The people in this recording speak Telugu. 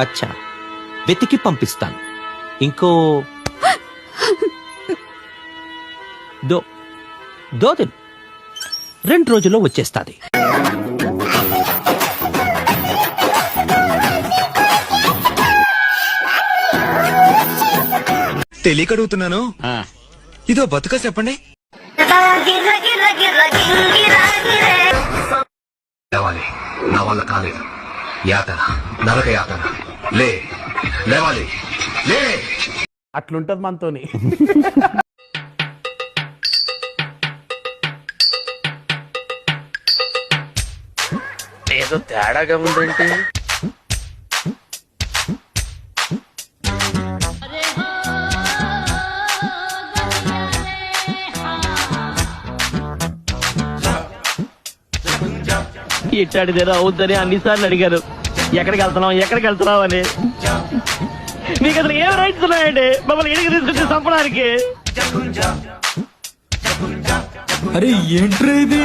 అచ్చా, వెతికి పంపిస్తాను. ఇంకో దిన్ 2 రోజుల్లో వచ్చేస్తాది. తెలియకడుగుతున్నాను, ఇదో బతుక చెప్పండి. లేవాలి, నా వల్ల కాలేదు. యాతన, నరక యాతన. లేవాలి, లే. అట్లుంటది మనతోని. ఏదో తేడాగా ఉందేంటి? ఇట్టాడిదేదో అవుద్దని అన్నిసార్లు అడిగారు. ఎక్కడికి వెళ్తున్నావు అని. మీకు అసలు ఏం రైట్స్ ఉన్నాయండి మమ్మల్ని ఇంటికి తీసుకొచ్చి చంపడానికి? అరే ఏంట్రా ఇది?